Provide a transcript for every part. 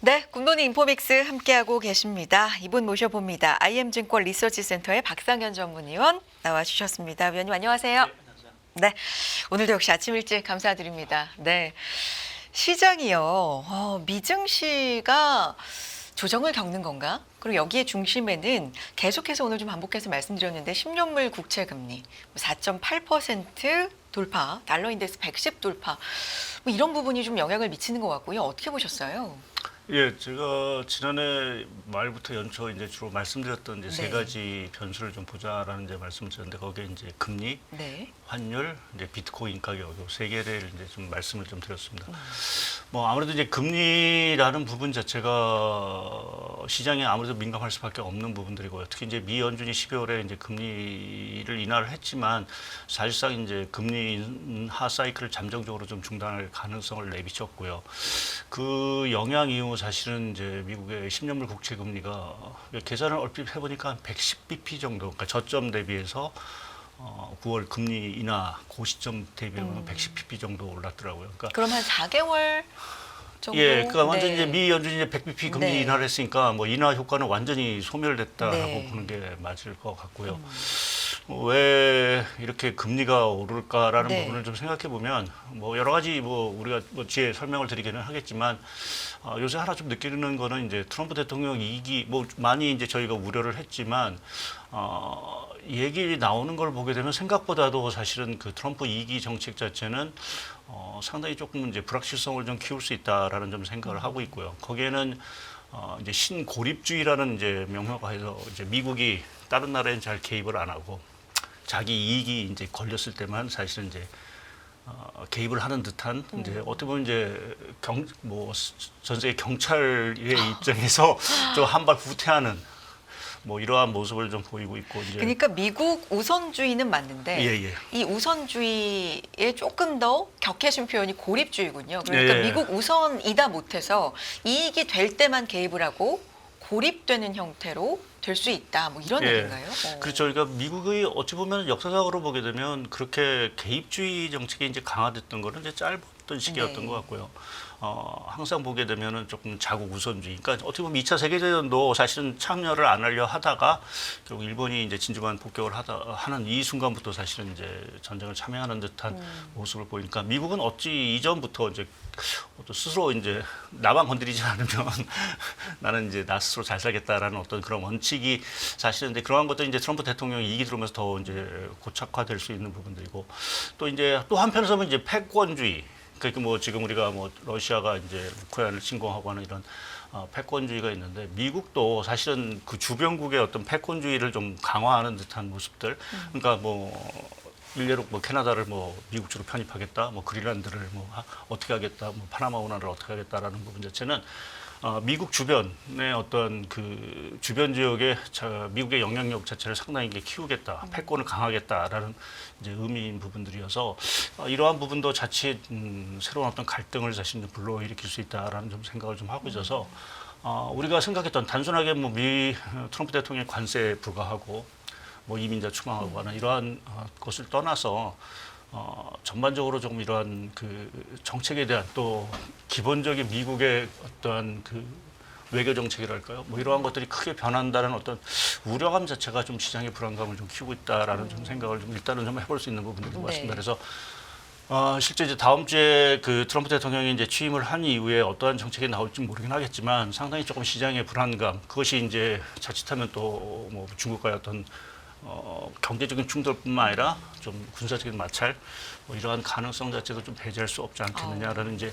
네, 굿모닝 인포믹스 함께하고 계십니다. 이분 모셔봅니다. IM증권 리서치센터의 박상현 전문위원 나와주셨습니다. 위원님 안녕하세요. 네, 안녕하세요. 네, 오늘도 역시 아침 일찍 감사드립니다. 네, 시장이요. 미증시가 조정을 겪는 건가? 그리고 여기에 중심에는 계속해서 오늘 좀 반복해서 말씀드렸는데 10년물 국채 금리 4.8% 돌파, 달러 인덱스 110 돌파 뭐 이런 부분이 좀 영향을 미치는 것 같고요. 어떻게 보셨어요? 예, 제가 지난해 말부터 연초 이제 주로 말씀드렸던 이제 네. 세 가지 변수를 좀 보자라는 이제 말씀을 드렸는데 거기에 이제 금리, 네. 환율, 이제 비트코인 가격 요 세 개를 이제 좀 말씀을 좀 드렸습니다. 뭐 아무래도 이제 금리라는 부분 자체가 시장에 아무래도 민감할 수밖에 없는 부분들이고요. 특히 이제 미 연준이 12월에 이제 금리를 인하를 했지만 사실상 이제 금리 인하 사이클을 잠정적으로 좀 중단할 가능성을 내비쳤고요. 그 영향 이후 사실은 이제 미국의 10년물 국채 금리가 계산을 얼핏 해보니까 한 110bp 정도, 그러니까 저점 대비해서 9월 금리 인하 그 시점 대비하면 110bp 정도 올랐더라고요. 그러니까 그럼 한 4개월 정도? 예, 그러니까 완전 네. 이제 미 연준이 이제 100bp 금리 네. 인하를 했으니까 뭐 인하 효과는 완전히 소멸됐다라고 네. 보는 게 맞을 것 같고요. 왜 이렇게 금리가 오를까라는 네. 부분을 좀 생각해 보면 뭐 여러 가지 뭐 우리가 뭐 뒤에 설명을 드리기는 하겠지만 요새 하나 좀 느끼는 거는 이제 트럼프 대통령 이기 뭐 많이 이제 저희가 우려를 했지만 얘기 나오는 걸 보게 되면 생각보다도 사실은 그 트럼프 2기 정책 자체는 상당히 조금 이제 불확실성을 좀 키울 수 있다라는 좀 생각을 하고 있고요. 거기에는 이제 신고립주의라는 이제 명명가 해서 이제 미국이 다른 나라엔 잘 개입을 안 하고 자기 이익이 이제 걸렸을 때만 사실은 이제 개입을 하는 듯한 이제 어떻게 보면 이제 전 세계 경찰의 입장에서 좀 한 발 후퇴하는 뭐 이러한 모습을 좀 보이고 있고 이제 그러니까 미국 우선주의는 맞는데 예. 이 우선주의에 조금 더 격해진 표현이 고립주의군요. 그러니까 예. 미국 우선이다 못해서 이익이 될 때만 개입을 하고 고립되는 형태로 될 수 있다. 뭐 이런 예. 얘기인가요? 그렇죠. 그러니까 미국의 어찌 보면 역사적으로 보게 되면 그렇게 개입주의 정책이 이제 강화됐던 거는 이제 짧았던 시기였던 네. 것 같고요. 항상 보게 되면은 조금 자국 우선주의. 그러니까 어떻게 보면 2차 세계대전도 사실은 참여를 안 하려 하다가 결국 일본이 이제 진주만 폭격을 하는 이 순간부터 사실은 이제 전쟁을 참여하는 듯한 모습을 보이니까 미국은 어찌 이전부터 이제 스스로 이제 나만 건드리지 않으면 나는 이제 나 스스로 잘 살겠다라는 어떤 그런 원칙이 사실은 이제 그러한 것도 이제 트럼프 대통령이 이기 들어오면서 더 이제 고착화될 수 있는 부분들이고 또 이제 또 한편에서 이제 패권주의 그러니까 뭐 지금 우리가 뭐 러시아가 이제 우크라이나를 침공하고 하는 이런 패권주의가 있는데 미국도 사실은 그 주변국의 어떤 패권주의를 좀 강화하는 듯한 모습들 그러니까 뭐 일례로 뭐 캐나다를 뭐 미국 쪽으로 편입하겠다, 뭐 그린란드를 뭐 어떻게 하겠다, 뭐 파나마 운하를 어떻게 하겠다라는 부분 자체는 미국 주변의 어떤 그 주변 지역의 미국의 영향력 자체를 상당히 이게 키우겠다, 패권을 강하겠다라는 이제 의미인 부분들이어서 이러한 부분도 자칫 새로운 어떤 갈등을 사실 불러일으킬 수 있다라는 좀 생각을 좀 하고 있어서 우리가 생각했던 단순하게 뭐 트럼프 대통령의 관세에 불과하고 뭐 이민자 추방하고 하는 이러한 것을 떠나서 전반적으로 조금 이러한 그 정책에 대한 또 기본적인 미국의 어떠한 그 외교 정책이랄까요? 뭐 이러한 것들이 크게 변한다는 어떤 우려감 자체가 좀 시장의 불안감을 좀 키우고 있다라는 좀 생각을 좀 일단은 좀 해볼 수 있는 부분인 것 같습니다. 네. 그래서 실제 이제 다음 주에 그 트럼프 대통령이 이제 취임을 한 이후에 어떠한 정책이 나올지 모르긴 하겠지만 상당히 조금 시장의 불안감 그것이 이제 자칫하면 또 뭐 중국과의 어떤 경제적인 충돌뿐만 아니라 좀 군사적인 마찰 뭐 이러한 가능성 자체도 좀 배제할 수 없지 않겠느냐라는 이제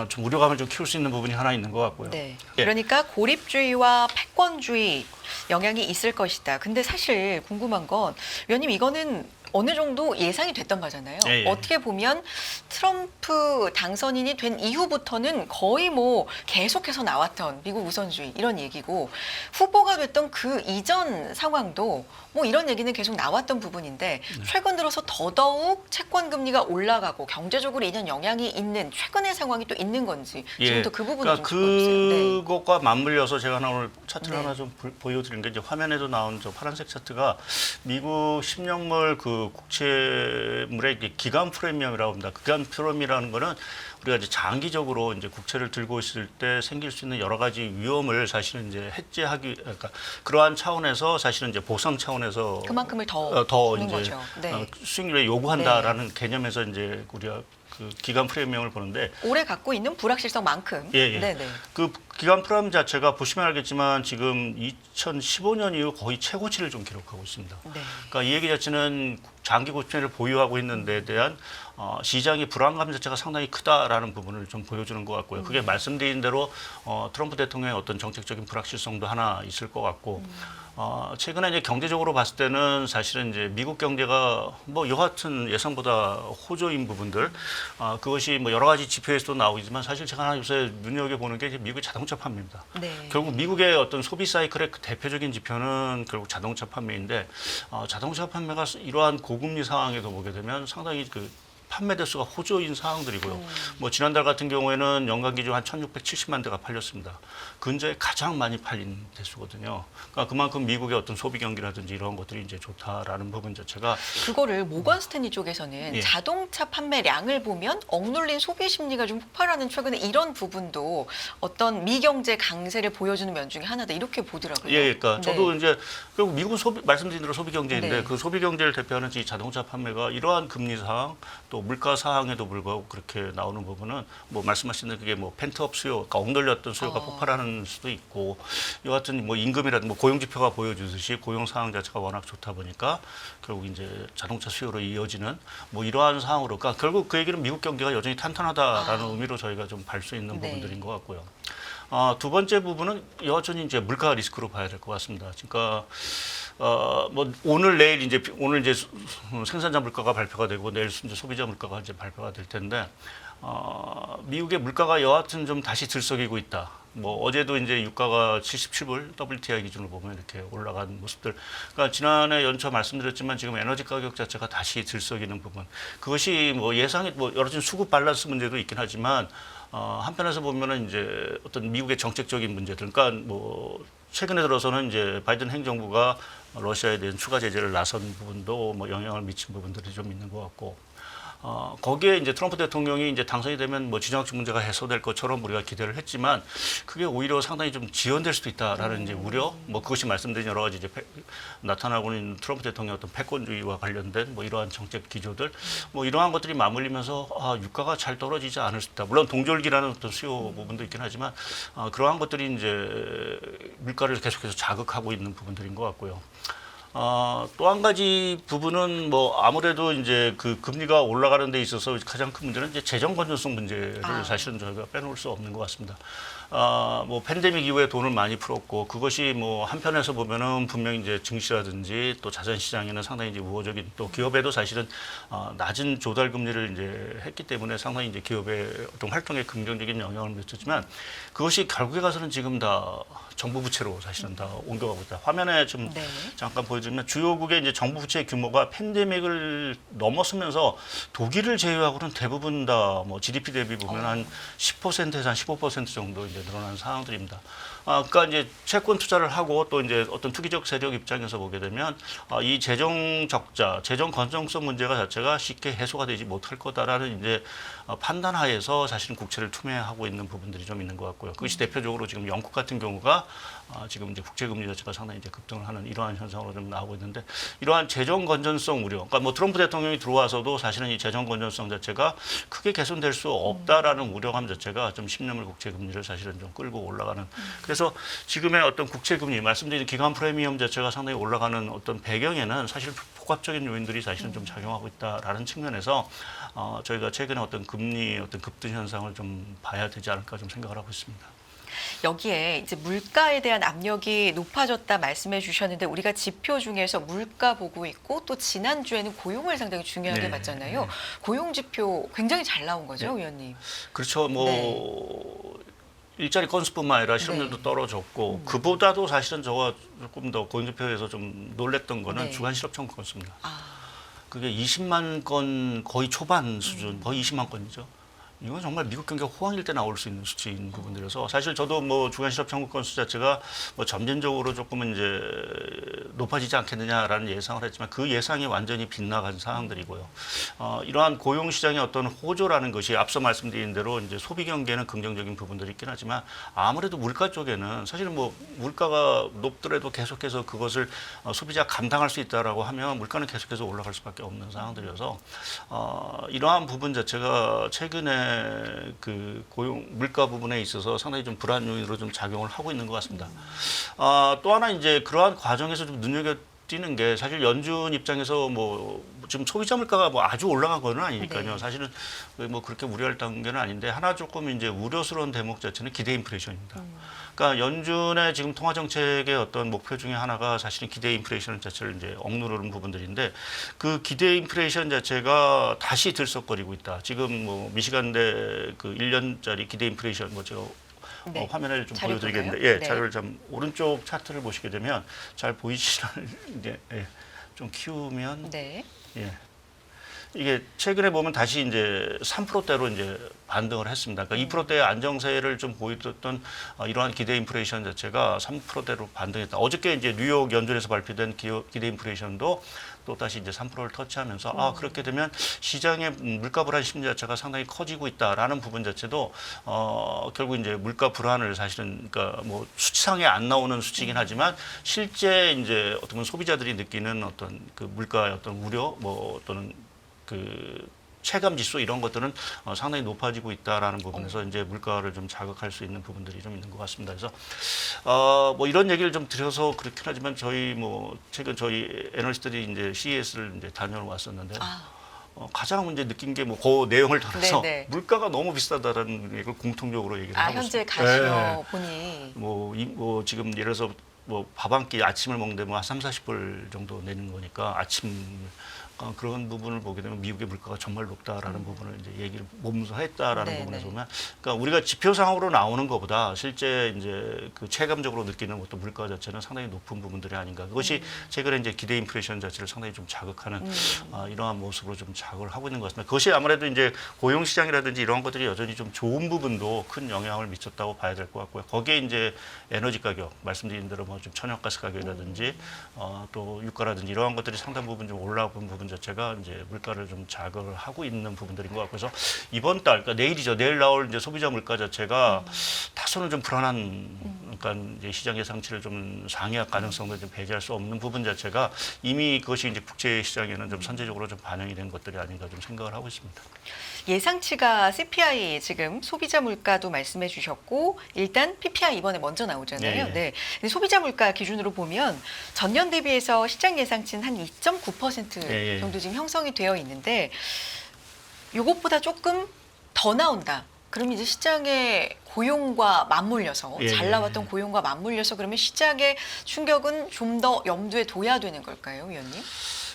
좀 우려감을 좀 키울 수 있는 부분이 하나 있는 것 같고요. 네. 예. 그러니까 고립주의와 패권주의 영향이 있을 것이다. 근데 사실 궁금한 건 위원님 이거는 어느 정도 예상이 됐던 거잖아요. 예. 어떻게 보면 트럼프 당선인이 된 이후부터는 거의 뭐 계속해서 나왔던 미국 우선주의 이런 얘기고 후보가 됐던 그 이전 상황도 뭐 이런 얘기는 계속 나왔던 부분인데 최근 들어서 더더욱 채권 금리가 올라가고 경제적으로 인한 영향이 있는 최근의 상황이 또 있는 건지 지금부터 그 부분을 그러니까 좀 짚어주세요. 네. 그것과 맞물려서 제가 하나 오늘 차트를 네. 하나 좀 보여드린 게 이제 화면에도 나온 저 파란색 차트가 미국 10년물 그 그 국채물의 이게 기간 프리미엄이라고 합니다. 기간 프리미엄이라는 거는 우리가 이제 장기적으로 이제 국채를 들고 있을 때 생길 수 있는 여러 가지 위험을 사실은 이제 해제하기, 그러니까 그러한 차원에서 사실은 이제 보상 차원에서 그만큼을 더 주는 이제 거죠. 네. 수익률을 요구한다라는 개념에서 이제 우리가 그 기간 프리미엄을 보는데 오래 갖고 있는 불확실성만큼. 예. 네네. 그 기간 프리미엄 자체가 보시면 알겠지만 지금 2015년 이후 거의 최고치를 좀 기록하고 있습니다. 네. 그러니까 이 얘기 자체는 장기 국채를 보유하고 있는 데 대한 시장의 불안감 자체가 상당히 크다라는 부분을 좀 보여주는 것 같고요. 그게 말씀드린 대로 트럼프 대통령의 어떤 정책적인 불확실성도 하나 있을 것 같고 최근에 이제 경제적으로 봤을 때는 사실은 이제 미국 경제가 뭐 여하튼 예상보다 호조인 부분들 그것이 뭐 여러 가지 지표에서도 나오지만 사실 제가 하나 요새 눈여겨보는 게 이제 미국의 자동차 판매입니다. 네. 결국 미국의 어떤 소비 사이클의 그 대표적인 지표는 결국 자동차 판매인데 자동차 판매가 이러한 고금리 상황에도 보게 되면 상당히 그 판매 대수가 호조인 상황들이고요. 뭐 지난달 같은 경우에는 연간 기준 한 1,670만 대가 팔렸습니다. 근저에 가장 많이 팔린 대수거든요. 그러니까 그만큼 미국의 어떤 소비 경기라든지 이런 것들이 이제 좋다라는 부분 자체가 그거를 모건 스탠리 쪽에서는 예. 자동차 판매량을 보면 억눌린 소비 심리가 좀 폭발하는 최근에 이런 부분도 어떤 미경제 강세를 보여주는 면 중에 하나다 이렇게 보더라고요. 예, 그러니까 저도 네. 이제 결국 미국은 말씀드린 대로 소비 경제인데 네. 그 소비 경제를 대표하는 이 자동차 판매가 이러한 금리 상황 또 물가 상황에도 불구하고 그렇게 나오는 부분은 뭐 말씀하신 대로 그게 뭐 펜트업 수요, 그러니까 억눌렸던 수요가 폭발하는 수도 있고 여하튼 뭐 임금이라든 뭐 고용 지표가 보여주듯이 고용 상황 자체가 워낙 좋다 보니까 결국 이제 자동차 수요로 이어지는 뭐 이러한 상황으로 그러니까 결국 그 얘기는 미국 경제가 여전히 탄탄하다라는 의미로 저희가 좀 볼 수 있는 네. 부분들인 것 같고요. 두 번째 부분은 여전히 이제 물가 리스크로 봐야 될 것 같습니다. 그러니까 뭐 오늘 이제 생산자 물가가 발표가 되고 내일 이제 소비자 물가가 이제 발표가 될 텐데 미국의 물가가 여하튼 좀 다시 들썩이고 있다. 뭐 어제도 이제 유가가 77불 WTI 기준으로 보면 이렇게 올라간 모습들. 그러니까 지난해 연초 말씀드렸지만 지금 에너지 가격 자체가 다시 들썩이는 부분. 그것이 뭐 예상이 뭐 여러 가지 수급 밸런스 문제도 있긴 하지만 한편에서 보면은 이제 어떤 미국의 정책적인 문제들. 그러니까 뭐 최근에 들어서는 이제 바이든 행정부가 러시아에 대한 추가 제재를 나선 부분도 뭐 영향을 미친 부분들이 좀 있는 것 같고. 거기에 이제 트럼프 대통령이 이제 당선이 되면 뭐 지정학적 문제가 해소될 것처럼 우리가 기대를 했지만 그게 오히려 상당히 좀 지연될 수도 있다라는 이제 우려, 뭐 그것이 말씀드린 여러 가지 이제 나타나고 있는 트럼프 대통령의 어떤 패권주의와 관련된 뭐 이러한 정책 기조들, 뭐 이러한 것들이 맞물리면서 유가가 잘 떨어지지 않을 수 있다. 물론 동절기라는 어떤 수요 부분도 있긴 하지만 그러한 것들이 이제 물가를 계속해서 자극하고 있는 부분들인 것 같고요. 또 한 가지 부분은 뭐 아무래도 이제 그 금리가 올라가는 데 있어서 가장 큰 문제는 이제 재정 건전성 문제를 사실은 저희가 빼놓을 수 없는 것 같습니다. 뭐 팬데믹 이후에 돈을 많이 풀었고 그것이 뭐 한편에서 보면은 분명히 이제 증시라든지 또 자산 시장에는 상당히 이제 우호적인 또 기업에도 사실은 낮은 조달 금리를 이제 했기 때문에 상당히 이제 기업의 어떤 활동에 긍정적인 영향을 미쳤지만 그것이 결국에 가서는 지금 다 정부 부채로 사실은 다 옮겨가고 있다. 화면에 좀 네. 잠깐 보여드리면 주요국의 이제 정부 부채 규모가 팬데믹을 넘어서면서 독일을 제외하고는 대부분 다 뭐 GDP 대비 보면 한 10%에서 한 15% 정도 이제 늘어난 상황들입니다. 그러니까 이제 채권 투자를 하고 또 이제 어떤 투기적 세력 입장에서 보게 되면 이 재정 적자, 재정 건전성 문제가 자체가 쉽게 해소가 되지 못할 거다라는 이제 판단하에서 사실은 국채를 투매하고 있는 부분들이 좀 있는 것 같고요. 그것이 대표적으로 지금 영국 같은 경우가 지금 이제 국제 금리 자체가 상당히 이제 급등을 하는 이러한 현상으로 좀 나오고 있는데 이러한 재정 건전성 우려. 그러니까 뭐 트럼프 대통령이 들어와서도 사실은 이 재정 건전성 자체가 크게 개선될 수 없다라는 우려감 자체가 좀 10년물 국채 금리를 사실은 좀 끌고 올라가는. 그래서 지금의 어떤 국채 금리 말씀드린 기간 프리미엄 자체가 상당히 올라가는 어떤 배경에는 사실 복합적인 요인들이 사실은 좀 작용하고 있다라는 측면에서 저희가 최근에 어떤 금리 어떤 급등 현상을 좀 봐야 되지 않을까 좀 생각을 하고 있습니다. 여기에 이제 물가에 대한 압력이 높아졌다 말씀해 주셨는데 우리가 지표 중에서 물가 보고 있고 또 지난주에는 고용을 상당히 중요하게 네. 봤잖아요. 고용 지표 굉장히 잘 나온 거죠, 네. 의원님? 그렇죠. 뭐 일자리 건수뿐만 아니라 실업률도 네. 떨어졌고 그보다도 사실은 저가 조금 더 고용지표에서 좀 놀랬던 거는 네. 주간 실업 청구 건수입니다. 그게 20만 건 거의 초반 수준, 거의 20만 건이죠. 이건 정말 미국 경기가 호황일 때 나올 수 있는 수치인 부분들이어서 사실 저도 뭐 주간 실업 청구 건수 자체가 뭐 점진적으로 조금은 이제 높아지지 않겠느냐라는 예상을 했지만 그 예상이 완전히 빗나간 상황들이고요. 이러한 고용 시장의 어떤 호조라는 것이 앞서 말씀드린 대로 이제 소비 경기에는 긍정적인 부분들이 있긴 하지만 아무래도 물가 쪽에는 사실은 뭐 물가가 높더라도 계속해서 그것을 소비자가 감당할 수 있다라고 하면 물가는 계속해서 올라갈 수밖에 없는 상황들이어서 이러한 부분 자체가 최근에 그 고용 물가 부분에 있어서 상당히 좀 불안 요인으로 좀 작용을 하고 있는 것 같습니다. 또 하나 이제 그러한 과정에서 좀 눈여겨띄는 게 사실 연준 입장에서 뭐 지금 소비자 물가가 뭐 아주 올라간 건 아니니까요. 네. 사실은 뭐 그렇게 우려할 단계는 아닌데 하나 조금 이제 우려스러운 대목 자체는 기대 인플레이션입니다. 그러니까 연준의 지금 통화 정책의 어떤 목표 중에 하나가 사실은 기대 인플레이션 자체를 이제 억누르는 부분들인데 그 기대 인플레이션 자체가 다시 들썩거리고 있다. 지금 뭐 미시간대 그 1년짜리 기대 인플레이션 뭐 제가 네. 화면을 좀 자료 보여드리겠는데, 보나요? 예, 네. 자료를 좀 오른쪽 차트를 보시게 되면 잘 보이시나요? 이제 예, 좀 키우면 네. 예. 이게 최근에 보면 다시 이제 3%대로 이제 반등을 했습니다. 그러니까 2%대의 안정세를 좀 보였던 이러한 기대 인플레이션 자체가 3%대로 반등했다. 어저께 이제 뉴욕 연준에서 발표된 기대 인플레이션도 또 다시 이제 3%를 터치하면서 그렇게 되면 시장의 물가 불안 심리 자체가 상당히 커지고 있다라는 부분 자체도 결국 이제 물가 불안을 사실은 그러니까 뭐 수치상에 안 나오는 수치이긴 하지만 실제 이제 어떤 보면 소비자들이 느끼는 어떤 그 물가의 어떤 우려 뭐 또는 그 체감 지수 이런 것들은 상당히 높아지고 있다라는 부분에서 이제 물가를 좀 자극할 수 있는 부분들이 좀 있는 것 같습니다. 그래서 뭐 이런 얘기를 좀 드려서 그렇긴 하지만 저희 뭐 최근 저희 애널리스트들이 이제 CES를 이제 다녀러 왔었는데 가장 문제 느낀 게 뭐 그 내용을 들어서 네네. 물가가 너무 비싸다라는 얘기를 공통적으로 얘기를 하고 현재 있습니다. 가시어 보니 뭐 지금 예를 들어서 뭐 밥 한 끼 아침을 먹는데 뭐 한 3, 40불 정도 내는 거니까 아침 그런 부분을 보게 되면 미국의 물가가 정말 높다라는 부분을 이제 얘기를 몸소 했다라는 네네. 부분에서 보면 그러니까 우리가 지표상으로 나오는 것보다 실제 이제 그 체감적으로 느끼는 어떤 물가 자체는 상당히 높은 부분들이 아닌가. 그것이 최근에 이제 기대 인플레이션 자체를 상당히 좀 자극하는 이러한 모습으로 좀 자극을 하고 있는 것 같습니다. 그것이 아무래도 이제 고용 시장이라든지 이런 것들이 여전히 좀 좋은 부분도 큰 영향을 미쳤다고 봐야 될 것 같고요. 거기에 이제 에너지 가격 말씀드린 대로 뭐 좀 천연가스 가격이라든지 또 유가라든지 이러한 것들이 상당 부분 좀 올라온 부분 자체가 이제 물가를 좀 자극을 하고 있는 부분들인 것 같고 그래서 이번 달, 그러니까 내일이죠. 내일 나올 이제 소비자 물가 자체가 다소는 좀 불안한, 그러니까 이제 시장 예상치를 좀 상회할 가능성도 좀 배제할 수 없는 부분 자체가 이미 그것이 이제 국제 시장에는 좀 선제적으로 좀 반영이 된 것들이 아닌가 좀 생각을 하고 있습니다. 예상치가 CPI 지금 소비자 물가도 말씀해 주셨고 일단 PPI 이번에 먼저 나오잖아요. 네. 네. 근데 소비자 물가 기준으로 보면 전년 대비해서 시장 예상치는 한 2.9% 네. 정도 지금 형성이 되어 있는데 이것보다 조금 더 나온다. 그럼 이제 시장의 고용과 맞물려서 예. 잘 나왔던 고용과 맞물려서 그러면 시장의 충격은 좀 더 염두에 둬야 되는 걸까요, 위원님?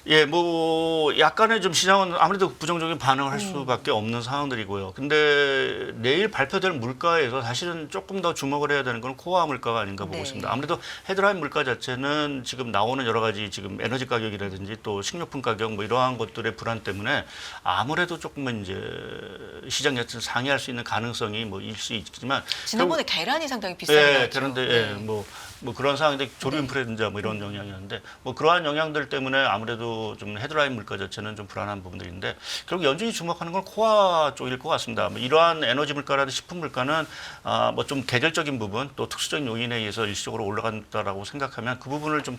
예, 뭐 약간의 좀 시장은 아무래도 부정적인 반응을 할 수밖에 없는 상황들이고요. 근데 내일 발표될 물가에서 사실은 조금 더 주목을 해야 되는 건 코어 물가가 아닌가 보고 네. 있습니다. 아무래도 헤드라인 물가 자체는 지금 나오는 여러 가지 지금 에너지 가격이라든지 또 식료품 가격 뭐 이러한 것들의 불안 때문에 아무래도 조금은 이제 시장 자체를 상회할 수 있는 가능성이 뭐 일 수 있지만 지난번에 계란이 상당히 비싸게 예, 나왔죠. 그런데 예, 뭐 그런 상황인데 조류 인플레인자 뭐 이런 영향이었는데 뭐 그러한 영향들 때문에 아무래도 좀 헤드라인 물가 자체는 좀 불안한 부분들인데 결국 연준이 주목하는 건 코어 쪽일 것 같습니다. 뭐 이러한 에너지 물가라든지 식품 물가는 뭐 좀 계절적인 부분 또 특수적인 요인에 의해서 일시적으로 올라간다라고 생각하면 그 부분을 좀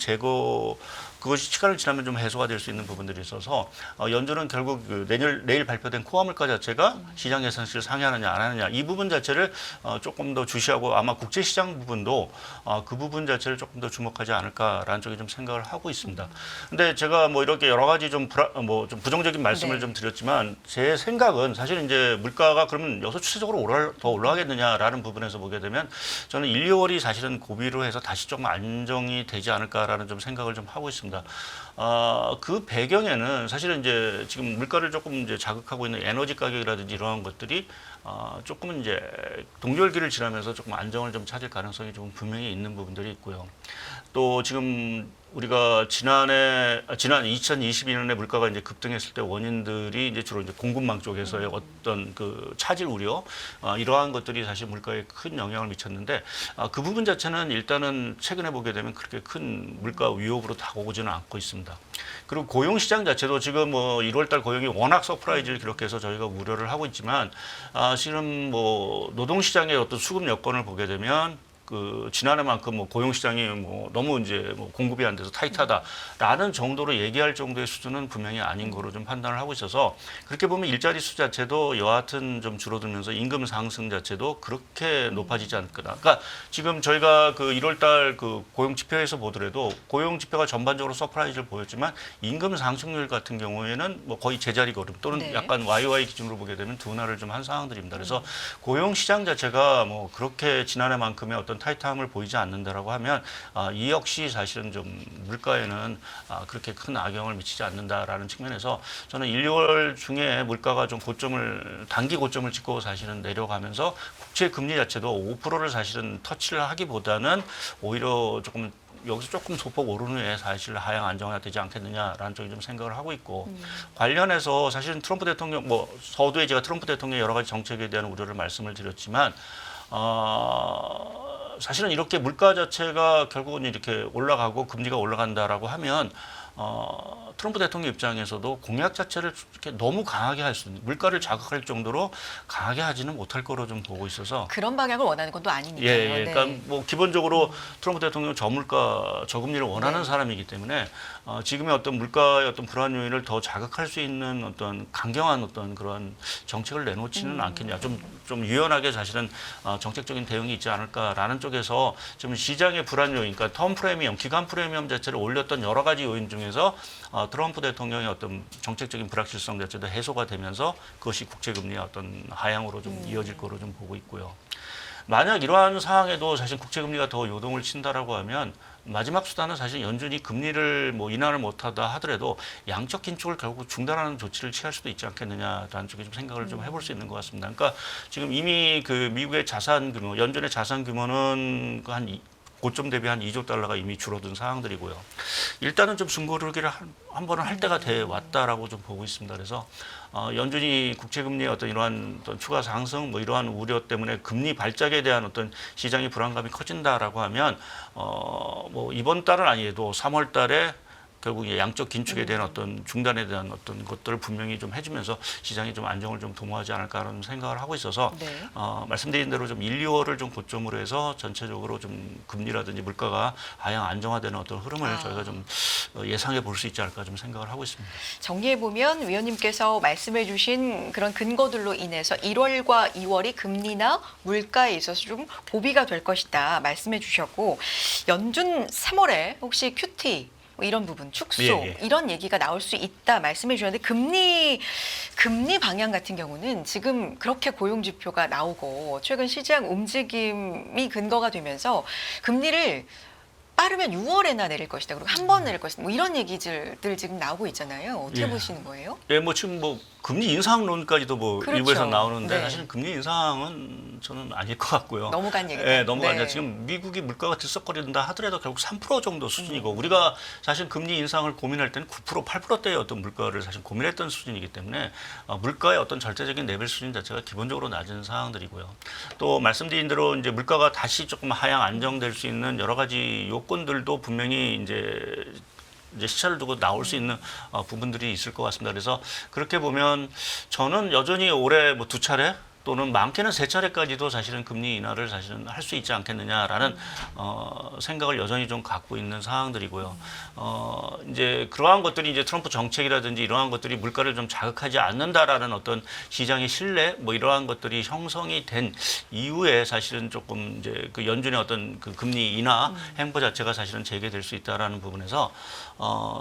그것이 시간을 지나면 좀 해소가 될 수 있는 부분들이 있어서 연준은 결국 그 내일 발표된 코어 물가 자체가 시장 예상치를 상회하느냐 안 하느냐 이 부분 자체를 조금 더 주시하고 아마 국제 시장 부분도 그 부분 자체를 조금 더 주목하지 않을까라는 쪽에 좀 생각을 하고 있습니다. 근데 제가 뭐 이렇게 여러 가지 좀 좀 부정적인 말씀을 네. 좀 드렸지만 제 생각은 사실 이제 물가가 그러면 여기서 추세적으로 더 올라가겠느냐라는 부분에서 보게 되면 저는 1, 2월이 사실은 고비로 해서 다시 조금 안정이 되지 않을까라는 좀 생각을 좀 하고 있습니다. 그 배경에는 사실은 이제 지금 물가를 조금 이제 자극하고 있는 에너지 가격이라든지 이러한 것들이 조금은 이제 동절기를 지나면서 조금 안정을 좀 찾을 가능성이 좀 분명히 있는 부분들이 있고요. 또 지금 우리가 지난 2022년에 물가가 이제 급등했을 때 원인들이 이제 주로 이제 공급망 쪽에서의 어떤 그 차질 우려 이러한 것들이 사실 물가에 큰 영향을 미쳤는데 그 부분 자체는 일단은 최근에 보게 되면 그렇게 큰 물가 위협으로 다가오지는 않고 있습니다. 그리고 고용 시장 자체도 지금 뭐 1월달 고용이 워낙 서프라이즈를 기록해서 저희가 우려를 하고 있지만 실은 뭐 노동 시장의 어떤 수급 여건을 보게 되면 그 지난해만큼 뭐 고용 시장이 뭐 너무 이제 뭐 공급이 안 돼서 타이트하다라는 정도로 얘기할 정도의 수준은 분명히 아닌 거로 좀 판단을 하고 있어서 그렇게 보면 일자리 수 자체도 여하튼 좀 줄어들면서 임금 상승 자체도 그렇게 높아지지 않을 거다. 그러니까 지금 저희가 그 1월달 그 고용 지표에서 보더라도 고용 지표가 전반적으로 서프라이즈를 보였지만 임금 상승률 같은 경우에는 뭐 거의 제자리 걸음 또는 네. 약간 YY 기준으로 보게 되면 둔화를 좀 한 상황들입니다. 그래서 고용 시장 자체가 뭐 그렇게 지난해만큼의 어떤 타이트함을 보이지 않는다라고 하면 이 역시 사실은 좀 물가에는 그렇게 큰 악영을 미치지 않는다라는 측면에서 저는 1, 2월 중에 물가가 좀 단기 고점을 찍고 사실은 내려가면서 국채 금리 자체도 5%를 사실은 터치를 하기보다는 오히려 여기서 조금 소폭 오른 후에 사실 하향 안정화되지 않겠느냐라는 쪽에 좀 생각을 하고 있고 관련해서 사실은 트럼프 대통령 서두에 제가 트럼프 대통령의 여러 가지 정책에 대한 우려를 말씀을 드렸지만 사실은 이렇게 물가 자체가 결국은 이렇게 올라가고 금리가 올라간다라고 하면 트럼프 대통령 입장에서도 공약 자체를 이렇게 너무 강하게 할 수 있는 물가를 자극할 정도로 강하게 하지는 못할 거로 좀 보고 있어서 그런 방향을 원하는 건 또 아니니까요. 예. 네. 그러니까 뭐 기본적으로 트럼프 대통령은 저물가, 저금리를 원하는 네. 사람이기 때문에 지금의 어떤 물가의 어떤 불안 요인을 더 자극할 수 있는 어떤 강경한 어떤 그런 정책을 내놓지는 않겠냐. 좀 유연하게 사실은 정책적인 대응이 있지 않을까라는 쪽에서 좀 시장의 불안 요인, 그러니까 텀 프리미엄, 기간 프리미엄 자체를 올렸던 여러 가지 요인 중에서 트럼프 대통령의 어떤 정책적인 불확실성 자체도 해소가 되면서 그것이 국채금리의 어떤 하향으로 좀 이어질 거로 좀 보고 있고요. 만약 이러한 상황에도 사실 국채금리가 더 요동을 친다라고 하면 마지막 수단은 사실 연준이 금리를 뭐 인하를 못하다 하더라도 양적 긴축을 결국 중단하는 조치를 취할 수도 있지 않겠느냐라는 쪽에 좀 생각을 좀 해볼 수 있는 것 같습니다. 그러니까 지금 이미 그 미국의 자산 규모, 연준의 자산 규모는 고점 대비 한 2조 달러가 이미 줄어든 상황들이고요. 일단은 좀 숨고르기를 한 번은 할 때가 돼 왔다라고 좀 보고 있습니다. 그래서 연준이 국채금리의 어떤 이러한 어떤 추가 상승, 뭐 이러한 우려 때문에 금리 발작에 대한 어떤 시장의 불안감이 커진다라고 하면 뭐 이번 달은 아니어도 3월 달에 결국 양적 긴축에 대한 어떤 중단에 대한 어떤 것들을 분명히 좀 해주면서 시장이 좀 안정을 좀 도모하지 않을까라는 생각을 하고 있어서 네. 말씀드린 대로 좀 1, 2월을 좀 고점으로 해서 전체적으로 좀 금리라든지 물가가 하향 안정화되는 어떤 흐름을 저희가 좀 예상해 볼 수 있지 않을까 좀 생각을 하고 있습니다. 정리해 보면 위원님께서 말씀해 주신 그런 근거들로 인해서 1월과 2월이 금리나 물가에 있어서 좀 고비가 될 것이다 말씀해 주셨고 연준 3월에 혹시 QT 뭐 이런 부분 축소 예. 이런 얘기가 나올 수 있다 말씀해 주셨는데 금리 방향 같은 경우는 지금 그렇게 고용 지표가 나오고 최근 시장 움직임이 근거가 되면서 금리를 빠르면 6월에나 내릴 것이다. 그리고 한 번 내릴 것이다. 뭐 이런 얘기들 지금 나오고 있잖아요. 어떻게 예. 보시는 거예요? 예, 뭐 지금 뭐 금리 인상론까지도 뭐 그렇죠. 일부에서 나오는데 네. 사실 금리 인상은 저는 아닐 것 같고요. 넘어간 얘기다. 예, 넘어간 네. 얘기. 지금 미국이 물가가 들썩거린다 하더라도 결국 3% 정도 수준이고 우리가 사실 금리 인상을 고민할 때는 9%, 8%대의 어떤 물가를 사실 고민했던 수준이기 때문에 물가의 어떤 절대적인 레벨 수준 자체가 기본적으로 낮은 상황들이고요. 또 말씀드린 대로 이제 물가가 다시 조금 하향 안정될 수 있는 여러 가지 요건들도 분명히 이제 시차를 두고 나올 수 있는 부분들이 있을 것 같습니다. 그래서 그렇게 보면 저는 여전히 올해 뭐 2차례 또는 많게는 3차례까지도 사실은 금리 인하를 사실은 할 수 있지 않겠느냐라는 생각을 여전히 좀 갖고 있는 상황들이고요. 이제 그러한 것들이 이제 트럼프 정책이라든지 이러한 것들이 물가를 좀 자극하지 않는다라는 어떤 시장의 신뢰 뭐 이러한 것들이 형성이 된 이후에 사실은 조금 이제 그 연준의 어떤 그 금리 인하 행보 자체가 사실은 재개될 수 있다라는 부분에서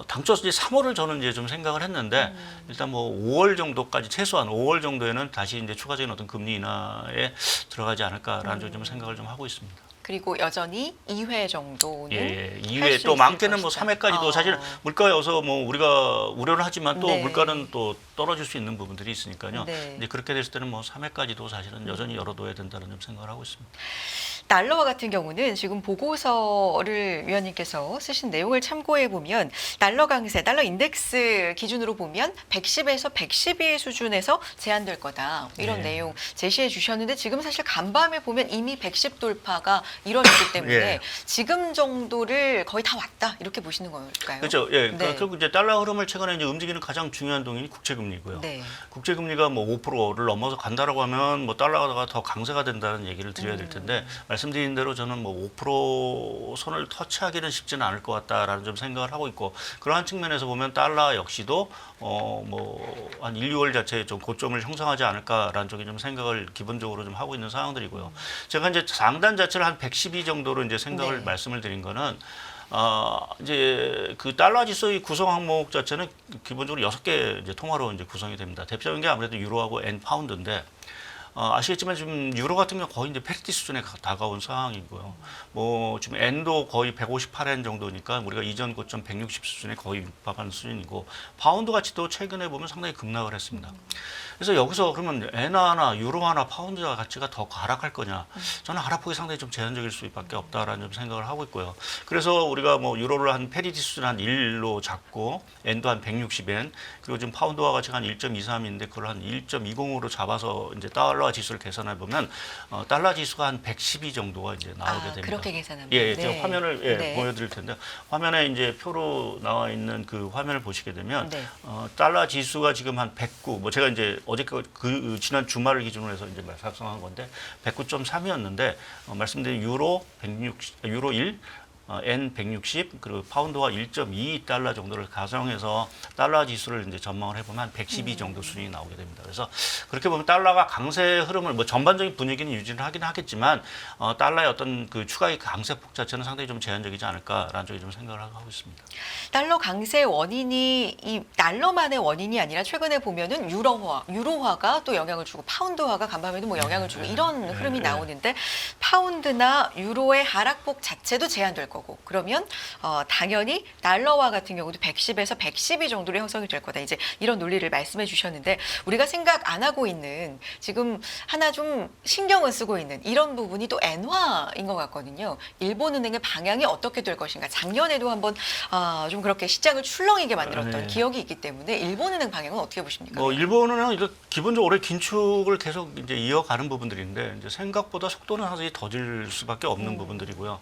당초 이제 3월을 저는 이제 좀 생각을 했는데 일단 뭐 5월 정도까지 최소한 5월 정도에는 다시 이제 추가적인 어떤 금리 인하에 들어가지 않을까라는 좀 생각을 좀 하고 있습니다. 그리고 여전히 2회 정도는 예, 할 2회 수 또 있을 많게는 뭐 것이다. 3회까지도 사실 물가에 어서 뭐 우리가 우려를 하지만 또 네. 물가는 또 떨어질 수 있는 부분들이 있으니까요. 네. 이제 그렇게 됐을 때는 뭐 3회까지도 사실은 여전히 열어둬야 된다는 좀 생각을 하고 있습니다. 달러와 같은 경우는 지금 보고서를 위원님께서 쓰신 내용을 참고해 보면 달러 강세, 달러 인덱스 기준으로 보면 110에서 112 수준에서 제한될 거다. 이런 네. 내용 제시해 주셨는데 지금 사실 간밤에 보면 이미 110 돌파가 이뤄졌기 때문에 예. 지금 정도를 거의 다 왔다. 이렇게 보시는 걸까요? 그렇죠. 예. 네. 결국 이제 달러 흐름을 최근에 이제 움직이는 가장 중요한 동인이 국채금리고요. 네. 국제금리가 뭐 5%를 넘어서 간다라고 하면 뭐 달러가 더 강세가 된다는 얘기를 드려야 될 텐데 말씀드린 대로 저는 뭐 5% 선을 터치하기는 쉽지는 않을 것 같다라는 좀 생각을 하고 있고 그러한 측면에서 보면 달러 역시도 뭐 한 1, 2월 자체에 좀 고점을 형성하지 않을까라는 쪽에 좀 생각을 기본적으로 좀 하고 있는 상황들이고요. 제가 이제 상단 자체를 한 112 정도로 이제 생각을 네. 말씀을 드린 거는 이제 그 달러 지수의 구성 항목 자체는 기본적으로 6개 이제 통화로 이제 구성이 됩니다. 대표적인 게 아무래도 유로하고 엔 파운드인데 아시겠지만 지금 유로 같은 경우 거의 이제 패리티 수준에 다가온 상황이고요. 뭐 지금 엔도 거의 158엔 정도니까 우리가 이전 고점 160 수준에 거의 육박한 수준이고 파운드 가치도 최근에 보면 상당히 급락을 했습니다. 그래서 여기서 그러면 엔 하나, 유로 하나, 파운드 가치가 더 하락할 거냐? 저는 하락폭이 상당히 좀 제한적일 수밖에 없다라는 좀 생각을 하고 있고요. 그래서 우리가 뭐 유로를 한 패리티 수준 한 1로 잡고 엔도 한 160엔 그리고 지금 파운드와 가치가 한 1.23인데 그걸 한 1.20으로 잡아서 이제 달러 지수를 계산해 보면 달러 지수가 한 112 정도가 이제 나오게 됩니다. 그렇게 계산합니다. 예, 네. 제가 화면을 네. 보여드릴 텐데 화면에 이제 표로 나와 있는 그 화면을 보시게 되면 네. 달러 지수가 지금 한 109. 뭐 제가 이제 어제 그 지난 주말을 기준으로 해서 이제 작성한 건데 109.3이었는데 말씀드린 유로 1, 엔 160 그리고 파운드와 1.2 달러 정도를 가정해서 달러 지수를 이제 전망을 해보면 한 112 정도 수준이 나오게 됩니다. 그래서 그렇게 보면 달러가 강세 흐름을 뭐 전반적인 분위기는 유지를 하긴 하겠지만 달러의 어떤 그 추가의 강세폭 자체는 상당히 좀 제한적이지 않을까라는 쪽에 좀 생각을 하고 있습니다. 달러 강세 원인이 이 달러만의 원인이 아니라 최근에 보면은 유로화가 또 영향을 주고 파운드화가 간밤에도 뭐 영향을 주고 이런 흐름이 나오는데 파운드나 유로의 하락폭 자체도 제한될 거고 그러면 당연히 달러화 같은 경우도 110에서 112 정도로 형성이 될 거다. 이제 이런 논리를 말씀해 주셨는데 우리가 생각 안 하고 있는 지금 하나 좀 신경을 쓰고 있는 이런 부분이 또 엔화인 것 같거든요. 일본은행의 방향이 어떻게 될 것인가. 작년에도 한번 좀 그렇게 시장을 출렁이게 만들었던 네. 기억이 있기 때문에 일본은행 방향은 어떻게 보십니까? 뭐 일본은 이제 기본적으로 올해 긴축을 계속 이제 이어가는 부분들인데 이제 생각보다 속도는 사실 더딜 수밖에 없는 부분들이고요.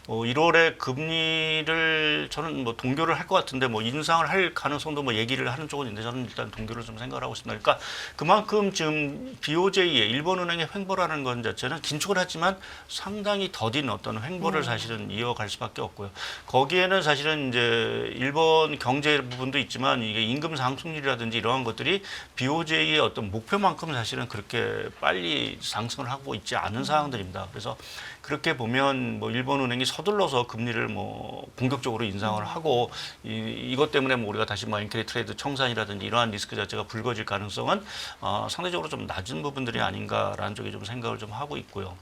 1월에 금리를 저는 뭐 동결을 할 것 같은데 뭐 인상을 할 가능성도 뭐 얘기를 하는 쪽은 있는데 저는 일단 동결을 좀 생각을 하고 있습니다. 그러니까 그만큼 지금 BOJ의 일본은행의 횡보라는 건 자체는 긴축을 하지만 상당히 더딘 어떤 횡보를 사실은 이어갈 수밖에 없고요. 거기에는 사실은 이제 일본 경제 부분도 있지만 이게 임금 상승률이라든지 이러한 것들이 BOJ의 어떤 목표만큼 사실은 그렇게 빨리 상승을 하고 있지 않은 상황들입니다. 그래서 그렇게 보면 뭐 일본은행이 서둘러서 금리를 뭐 공격적으로 인상을 하고 이것 때문에 뭐 우리가 다시 뭐 엔캐리 트레이드 청산이라든지 이러한 리스크 자체가 불거질 가능성은 상대적으로 좀 낮은 부분들이 아닌가라는 쪽에 좀 생각을 좀 하고 있고요.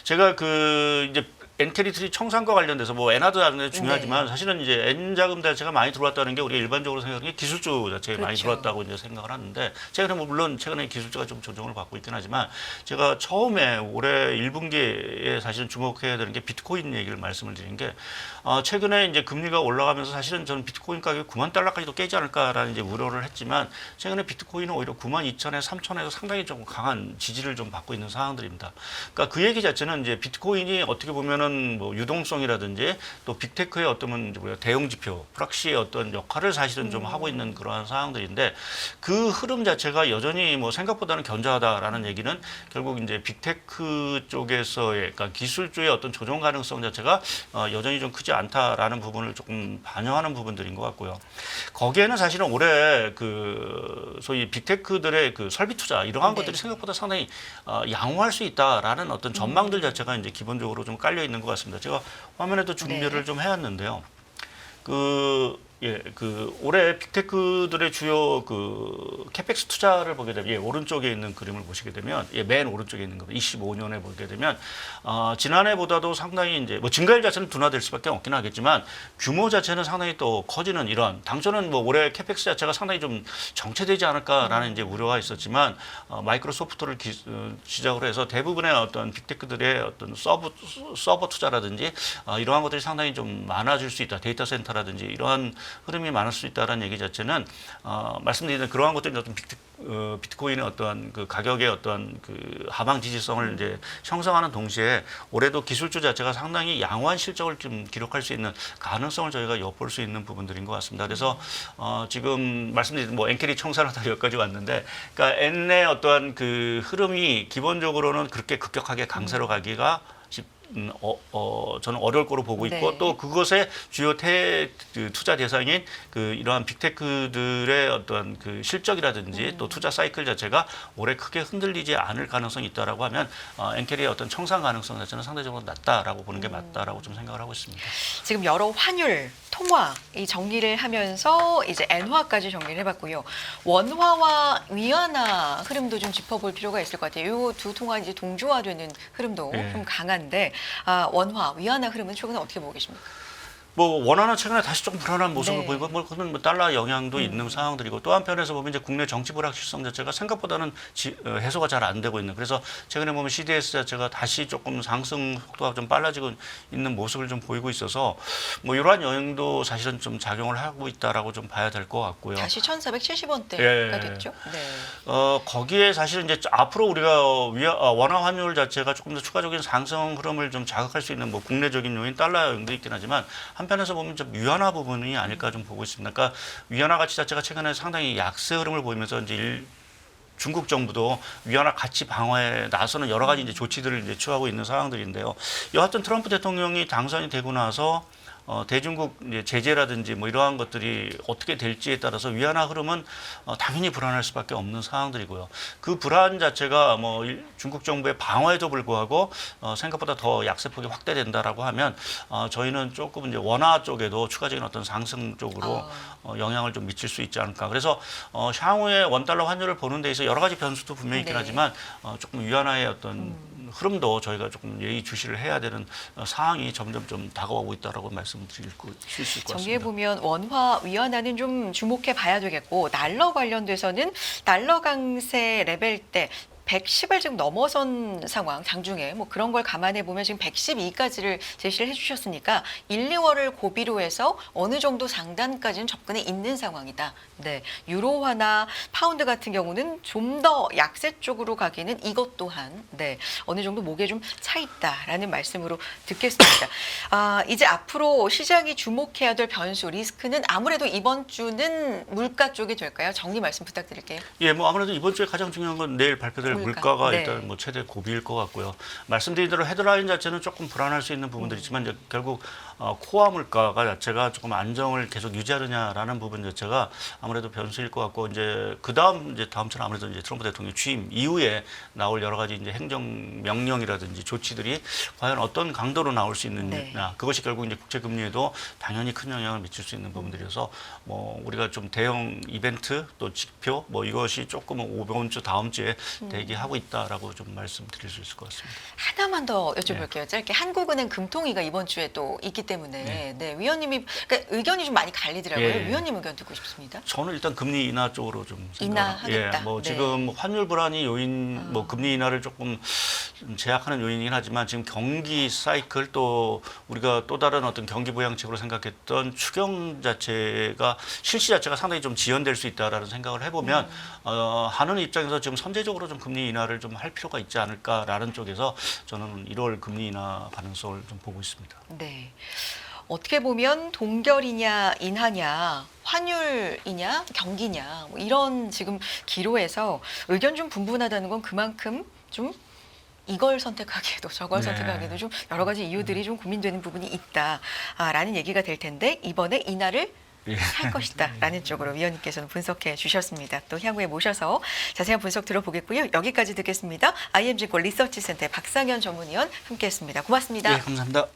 제가 그 이제 엔캐리트리 청산과 관련돼서 뭐 엔화도 중요하지만 사실은 이제 엔 자금 자체가 많이 들어왔다는 게 우리가 일반적으로 생각하는 게 기술주 자체가 많이 들어왔다고 이제 생각을 하는데 최근에 뭐 물론 최근에 기술주가 좀 조정을 받고 있긴 하지만 제가 처음에 올해 1분기에 사실은 주목해야 되는 게 비트코인 얘기를 말씀을 드린 게 최근에 이제 금리가 올라가면서 사실은 저는 비트코인 가격이 9만 달러까지도 깨지 않을까라는 이제 우려를 했지만 최근에 비트코인은 오히려 9만 2천에 3천에서 상당히 좀 강한 지지를 좀 받고 있는 상황들입니다. 그러니까 그 얘기 자체는 이제 비트코인이 어떻게 보면은 뭐 유동성이라든지 또 빅테크의 어떤 대응 지표, 프락시의 어떤 역할을 사실은 좀 하고 있는 그러한 상황들인데 그 흐름 자체가 여전히 뭐 생각보다는 견조하다라는 얘기는 결국 이제 빅테크 쪽에서의 그러니까 기술주의 어떤 조정 가능성 자체가 여전히 좀 크지 않다라는 부분을 조금 반영하는 부분들인 것 같고요. 거기에는 사실은 올해 그 소위 빅테크들의 그 설비 투자 이러한 것들이 생각보다 상당히 양호할 수 있다라는 어떤 전망들 자체가 이제 기본적으로 좀 깔려 있는 것 같습니다. 제가 화면에도 준비를 좀 해왔는데요. 그 예, 그 올해 빅테크들의 주요 그 캐펙스 투자를 보게 되면 오른쪽에 있는 그림을 보시게 되면 맨 오른쪽에 있는 거 25년에 보게 되면 지난해보다도 상당히 이제 뭐 증가율 자체는 둔화될 수밖에 없긴 하겠지만 규모 자체는 상당히 또 커지는 이런 당초는 뭐 올해 캐펙스 자체가 상당히 좀 정체되지 않을까라는 이제 우려가 있었지만 마이크로소프트를 시작으로 해서 대부분의 어떤 빅테크들의 어떤 서버 투자라든지 이러한 것들이 상당히 좀 많아질 수 있다. 데이터 센터라든지 이러한 흐름이 많을 수 있다는 얘기 자체는 말씀드린 그러한 것들이 어떤 비트코인의 어떤 그 가격의 어떤 그 하방 지지성을 이제 형성하는 동시에 올해도 기술주 자체가 상당히 양호한 실적을 좀 기록할 수 있는 가능성을 저희가 엿볼 수 있는 부분들인 것 같습니다. 그래서 지금 말씀드린 뭐 엔캐리 청산하다 여기까지 왔는데, 그러니까 엔의 어떠한 그 흐름이 기본적으로는 그렇게 급격하게 강세로 가기가 저는 어려울 거로 보고 있고 네. 또 그것의 주요 그 투자 대상인 그 이러한 빅테크들의 어떤 그 실적이라든지 또 투자 사이클 자체가 올해 크게 흔들리지 않을 가능성이 있다라고 하면 엔캐리의 어떤 청산 가능성 자체는 상대적으로 낮다라고 보는 게 맞다라고 좀 생각을 하고 있습니다. 지금 여러 환율, 통화 이 정리를 하면서 이제 엔화까지 정리를 해봤고요. 원화와 위안화 흐름도 좀 짚어볼 필요가 있을 것 같아요. 이 두 통화 이제 동조화되는 흐름도 네. 좀 강한데 원화, 위안화 흐름은 최근에 어떻게 보고 계십니까? 뭐 원화는 최근에 다시 조금 불안한 모습을 네. 보이고 그건 뭐 달러 영향도 있는 상황들이고 또 한편에서 보면 이제 국내 정치 불확실성 자체가 생각보다는 해소가 잘 안 되고 있는, 그래서 최근에 보면 CDS 자체가 다시 조금 상승 속도가 좀 빨라지고 있는 모습을 좀 보이고 있어서 뭐 이러한 영향도 사실은 좀 작용을 하고 있다라고 좀 봐야 될 것 같고요. 다시 1,470원대가 예. 됐죠. 네. 거기에 사실은 이제 앞으로 우리가 원화 환율 자체가 조금 더 추가적인 상승 흐름을 좀 자극할 수 있는 뭐 국내적인 요인, 달러 요인도 있긴 하지만 한편에서 보면 좀 위안화 부분이 아닐까 좀 보고 있습니다. 그러니까 위안화 가치 자체가 최근에 상당히 약세 흐름을 보이면서 이제 중국 정부도 위안화 가치 방어에 나서는 여러 가지 이제 조치들을 이제 취하고 있는 상황들인데요. 여하튼 트럼프 대통령이 당선이 되고 나서 대중국 이제 제재라든지 뭐 이러한 것들이 어떻게 될지에 따라서 위안화 흐름은 당연히 불안할 수밖에 없는 상황들이고요. 그 불안 자체가 뭐 중국 정부의 방어에도 불구하고 생각보다 더 약세폭이 확대된다라고 하면 저희는 조금 이제 원화 쪽에도 추가적인 어떤 상승 쪽으로 영향을 좀 미칠 수 있지 않을까. 그래서 향후에 원달러 환율을 보는 데 있어 여러 가지 변수도 분명히 있긴 네. 하지만 조금 위안화의 어떤 흐름도 저희가 조금 예의주시를 해야 되는 상황이 점점 좀 다가오고 있다라고 말씀드릴 수 있을 것 정리해 같습니다. 보면 원화, 위안화는 좀 주목해 봐야 되겠고 달러 관련돼서는 달러 강세 레벨대 110을 지금 넘어선 상황, 장중에 뭐 그런 걸 감안해 보면 지금 112까지를 제시를 해주셨으니까 1, 2월을 고비로 해서 어느 정도 상단까지는 접근이 있는 상황이다. 네, 유로화나 파운드 같은 경우는 좀 더 약세 쪽으로 가기는 이것 또한 어느 정도 목에 좀 차 있다라는 말씀으로 듣겠습니다. 이제 앞으로 시장이 주목해야 될 변수, 리스크는 아무래도 이번 주는 물가 쪽이 될까요? 정리 말씀 부탁드릴게요. 예, 뭐 아무래도 이번 주에 가장 중요한 건 내일 발표될 물가가 네. 일단 뭐 최대 고비일 것 같고요. 말씀드린 대로 헤드라인 자체는 조금 불안할 수 있는 부분들이 있지만 이제 결국 코어 물가가 자체가 조금 안정을 계속 유지하느냐라는 부분 자체가 아무래도 변수일 것 같고 이제 다음 주는 아무래도 이제 트럼프 대통령 취임 이후에 나올 여러 가지 이제 행정 명령이라든지 조치들이 과연 어떤 강도로 나올 수 있느냐, 네. 그것이 결국 이제 국제 금리에도 당연히 큰 영향을 미칠 수 있는 부분들이어서 뭐 우리가 좀 대형 이벤트 또 지표 뭐 이것이 조금 이번 주 다음 주에 대기하고 있다라고 좀 말씀드릴 수 있을 것 같습니다. 하나만 더 여쭤볼게요. 짧게 한국은행 금통위가 이번 주에 또 있기 때문에 위원님이 그러니까 의견이 좀 많이 갈리더라고요. 예. 위원님 의견 듣고 싶습니다. 저는 일단 금리 인하 쪽으로 좀 인하하겠다. 뭐 네. 지금 환율 불안이 요인, 뭐 금리 인하를 조금 제약하는 요인이긴 하지만 지금 경기 사이클 또 우리가 또 다른 어떤 경기 부양책으로 생각했던 추경 자체가 실시 자체가 상당히 좀 지연될 수 있다라는 생각을 해보면 하는 입장에서 지금 선제적으로 좀 금리 인하를 좀 할 필요가 있지 않을까라는 쪽에서 저는 1월 금리 인하 가능성을 좀 보고 있습니다. 네. 어떻게 보면 동결이냐 인하냐 환율이냐 경기냐 뭐 이런 지금 기로에서 의견 좀 분분하다는 건 그만큼 좀 이걸 선택하기에도 저걸 네. 선택하기에도 좀 여러 가지 이유들이 좀 고민되는 부분이 있다라는 얘기가 될 텐데 이번에 인하를 할 것이다라는 쪽으로 위원님께서는 분석해 주셨습니다. 또 향후에 모셔서 자세한 분석 들어보겠고요. 여기까지 듣겠습니다. IMG 골 리서치 센터의 박상현 전문위원 함께했습니다. 고맙습니다. 네, 감사합니다.